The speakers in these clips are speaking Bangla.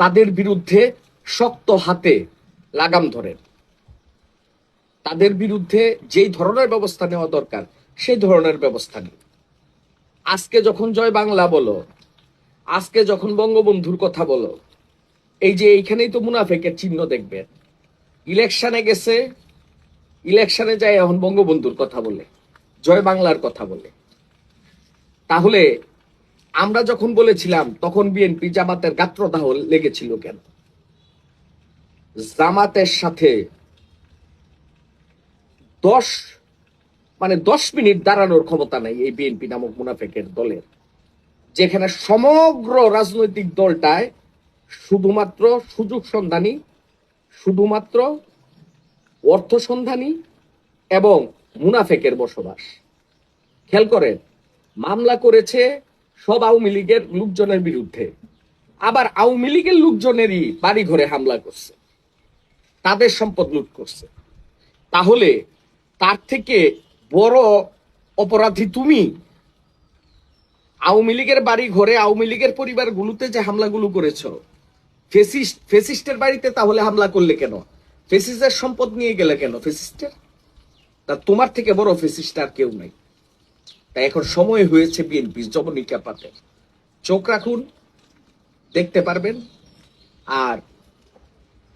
তাদের বিরুদ্ধে শক্ত হাতে লাগাম ধরেন, তাদের বিরুদ্ধে যেই ধরনের ব্যবস্থা নেওয়া দরকার সেই ধরনের ব্যবস্থা নিন। আজকে যখন জয় বাংলা বলো, আজকে যখন বঙ্গবন্ধুর কথা বলো, এই যে এইখানেই তো মুনাফেকের চিহ্ন দেখবেন। ইলেকশনে গেছে, ইলেকশনে যায় এখন বঙ্গবন্ধুর কথা বলে, জয় বাংলার কথা বলে। তাহলে আমরা যখন বলেছিলাম তখন বিএনপি জামাতের গাত্রদাহ লেগেছিল কেন? জামাতের সাথে 10 মিনিট দাঁড়ানোর ক্ষমতা নাই এই বিএনপি নামক মুনাফেকের দলের, যেখানে সমগ্র রাজনৈতিক দলটায় শুধুমাত্র সুযোগ সন্ধানী, শুধুমাত্র অর্থ সন্ধানী এবং মুনাফেকের বসবাস। খেয়াল করেন, মামলা করেছে সব আওয়ামী লীগের লোকজনের বিরুদ্ধে, আবার আওয়ামী লীগের লোকজনেরই বাড়ি ঘরে হামলা করছে, তাদের সম্পদ লুট করছে। তাহলে তার থেকে বড় অপরাধী তুমি। আওয়ামী লীগের বাড়ি ঘরে, আওয়ামী লীগের পরিবারগুলোতে যে হামলাগুলো করেছ, ফেসিস্টের বাড়িতে তাহলে হামলা করলে কেন? ফেসিস্টের সম্পদ নিয়ে গেলে কেন? ফেসিস্টের তা তোমার থেকে বড় ফেসিস্ট আর কেউ নাই। তাই এখন সময় হয়েছে বিএনপি জবনিকা পাতে চোখ রাখুন, দেখতে পারবেন। আর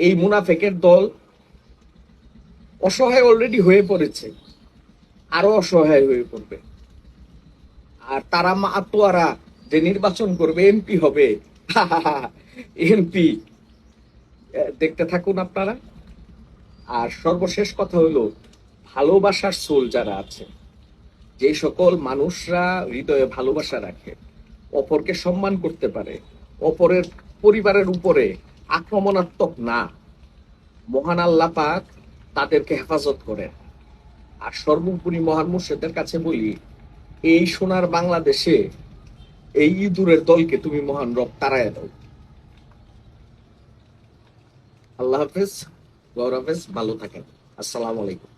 এই মুনাফেকের দল অসহায় অলরেডি হয়ে পড়েছে, আরো অসহায় হয়ে পড়বে। আর তারা মাতোয়ারা যে নির্বাচন করবে, এমপি হবে, এমপি দেখতে থাকুন আপনারা। আর সর্বশেষ কথা হলো, ভালোবাসার সোল যারা আছে, যে সকল মানুষরা হৃদয়ে ভালোবাসা রাখে, অপরকে সম্মান করতে পারে, অপরের পরিবারের উপরে আক্রমণাত্মক না, মহান আল্লাহ পাক তাদেরকে হেফাজত করেন। আর সর্বোপরি মহান মুর্শিদের কাছে বলি, এই সোনার বাংলাদেশে এই ইঁদুরের দলকে তুমি মহান রব তাড়ায় দাও। আল্লাহ হাফেজ, গৌর হাফেজ, ভালো থাকেন। আসসালামু আলাইকুম।